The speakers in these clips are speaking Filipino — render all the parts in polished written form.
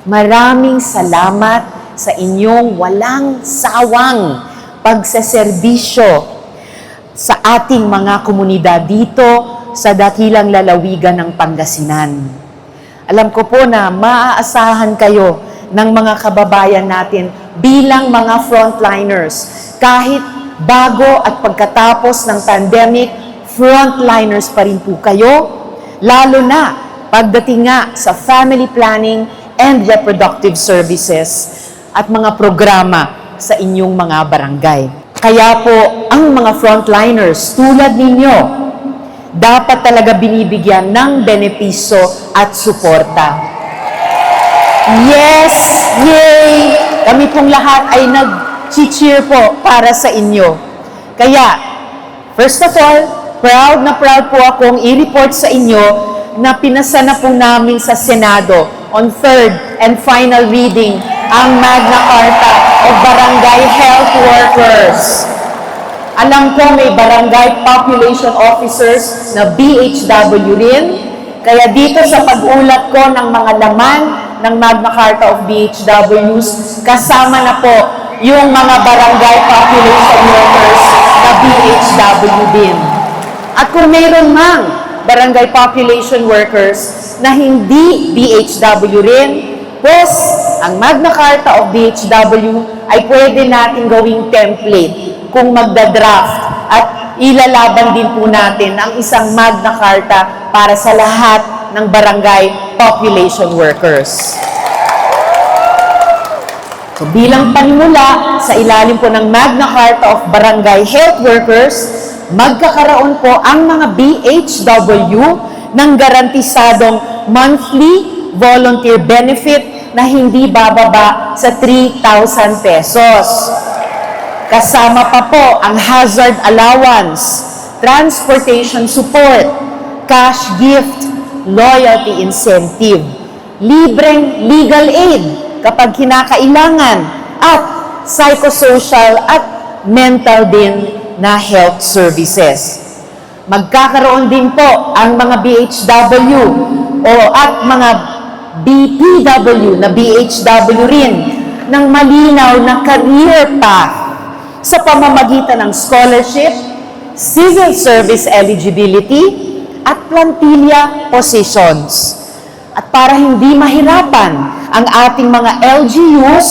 Maraming salamat sa inyong walang sawang pagseserbisyo sa ating mga komunidad dito sa dakilang lalawigan ng Pangasinan. Alam ko po na maaasahan kayo ng mga kababayan natin bilang mga frontliners. Kahit bago at pagkatapos ng pandemic, frontliners pa rin po kayo, lalo na pagdating nga sa family planning and reproductive services at mga programa sa inyong mga barangay. Kaya po, ang mga frontliners tulad ninyo, dapat talaga binibigyan ng benepisyo at suporta. Yes! Yay! Kami pong lahat ay nag-cheer po para sa inyo. Kaya, first of all, proud na proud po akong i-report sa inyo na pinasa na po namin sa Senado on third and final reading ang Magna Carta of Barangay Health Workers. Alam ko may barangay population officers na BHW rin, kaya dito sa pag-ulat ko ng mga laman ng Magna Carta of BHWs, kasama na po yung mga barangay population workers na BHW din. At kung mayroon mang barangay population workers na hindi BHW rin, pues ang Magna Carta of BHW ay pwede natin gawing template kung magda-draft at ilalaban din po natin ang isang Magna Carta para sa lahat ng barangay population workers. So bilang panimula, sa ilalim po ng Magna Carta of Barangay Health Workers, magkakaroon po ang mga BHW ng garantisadong monthly volunteer benefit na hindi bababa sa 3,000 pesos. Kasama pa po ang hazard allowance, transportation support, cash gift, loyalty incentive, libreng legal aid kapag kinakailangan, at psychosocial at mental din na health services. Magkakaroon din po ang mga BHW at mga BPW na BHW rin ng malinaw na career path sa pamamagitan ng scholarship, civil service eligibility, at plantilla positions. At para hindi mahirapan ang ating mga LGUs,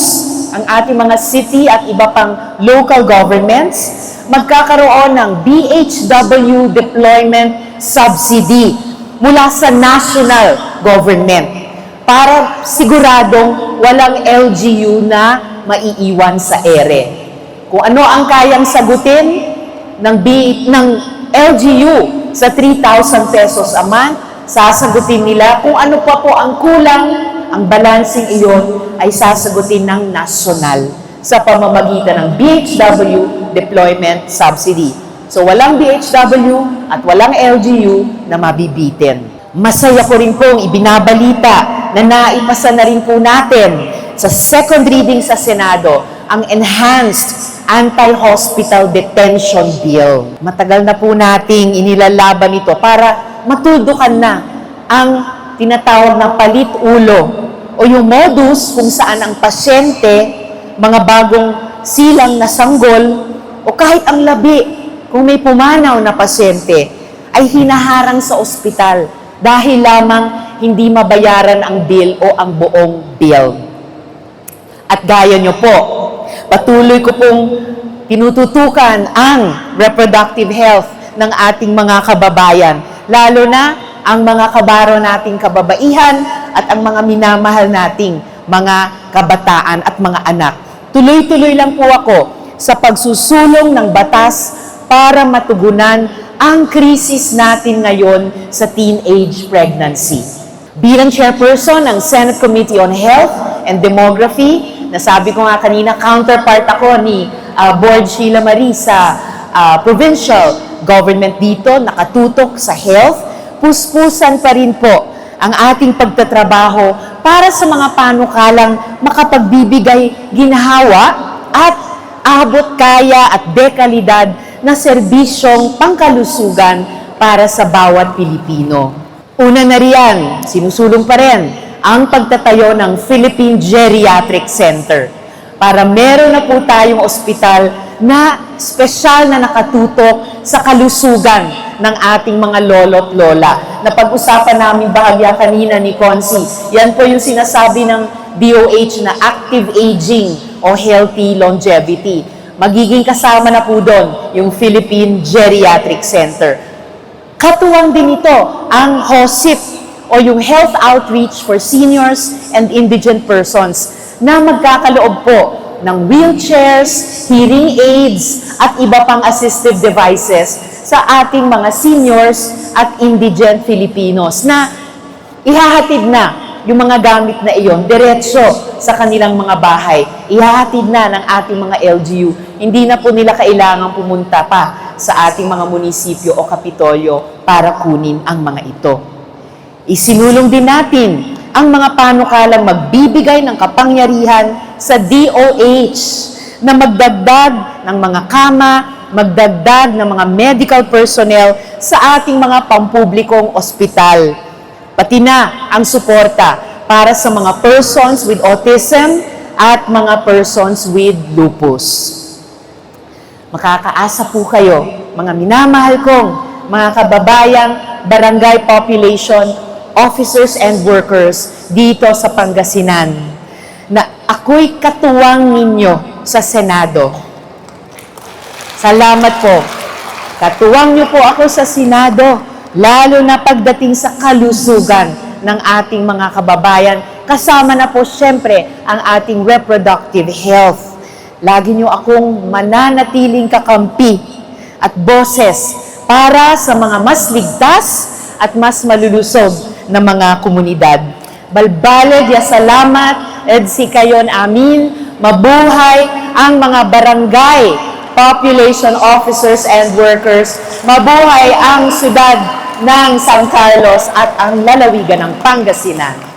ang ating mga city at iba pang local governments, magkakaroon ng BHW deployment subsidy mula sa national government para siguradong walang LGU na maiiwan sa ere. Kung ano ang kayang sagutin ng LGU sa 3,000 pesos a month, sasagutin nila. Kung ano pa po ang kulang, ang balancing iyon ay sasagutin ng nasyonal sa pamamagitan ng BHW deployment subsidy. So walang BHW at walang LGU na mabibitin. Masaya ko rin pong ibinabalita na naipasa na rin po natin sa second reading sa Senado ang Enhanced Anti-Hospital Detention Bill. Matagal na po nating inilalaban ito para matuldukan na ang tinatawag na palit ulo o yung modus kung saan ang pasyente, mga bagong silang na sanggol, o kahit ang labi, kung may pumanaw na pasyente, ay hinaharang sa ospital dahil lamang hindi mabayaran ang bill o ang buong bill. At gaya nyo po, patuloy ko pong tinututukan ang reproductive health ng ating mga kababayan, lalo na ang mga kabaro nating kababaihan at ang mga minamahal nating mga kabataan at mga anak. Tuloy-tuloy lang po ako sa pagsusulong ng batas para matugunan ang krisis natin ngayon sa teenage pregnancy. Bilang chairperson ng Senate Committee on Health and Demography, nasabi ko nga kanina, counterpart ako ni Board Sheila Marie sa provincial government dito, nakatutok sa health, puspusan pa rin po ang ating pagtatrabaho para sa mga panukalang makapagbibigay ginhawa at abot kaya at dekalidad na serbisyong pangkalusugan para sa bawat Pilipino. Una na riyan, sinusulong pa rin ang pagtatayo ng Philippine Geriatric Center para meron na po tayong ospital na espesyal na nakatutok sa kalusugan ng ating mga lolo't lola. Napag-usapan namin bahagya kanina ni Consi. Yan po yung sinasabi ng DOH na active aging o healthy longevity. Magiging kasama na po doon yung Philippine Geriatric Center. Katuwang din ito ang HOSIP o yung Health Outreach for Seniors and Indigent Persons na magkakaloob po ng wheelchairs, hearing aids, at iba pang assistive devices sa ating mga seniors at indigent Filipinos na ihahatid na yung mga gamit na iyon diretso sa kanilang mga bahay. Ihahatid na ng ating mga LGU. Hindi na po nila kailangan pumunta pa sa ating mga munisipyo o kapitolyo para kunin ang mga ito. Isinulong din natin ang mga panukalang magbibigay ng kapangyarihan sa DOH na magdagdag ng mga kama, magdagdag ng mga medical personnel sa ating mga pampublikong ospital. Pati na ang suporta para sa mga persons with autism at mga persons with lupus. Makakaasa po kayo, mga minamahal kong mga kababayang barangay population officers and workers dito sa Pangasinan, na ako'y katuwang ninyo sa Senado. Salamat po. Katuwang niyo po ako sa Senado, lalo na pagdating sa kalusugan ng ating mga kababayan. Kasama na po siyempre ang ating reproductive health. Lagi niyo akong mananatiling kakampi at boses para sa mga mas ligtas at mas malulusog na mga komunidad. Balbaled ya salamat, edsi kayon amin, mabuhay ang mga barangay, population officers and workers, mabuhay ang syudad ng San Carlos at ang lalawigan ng Pangasinan.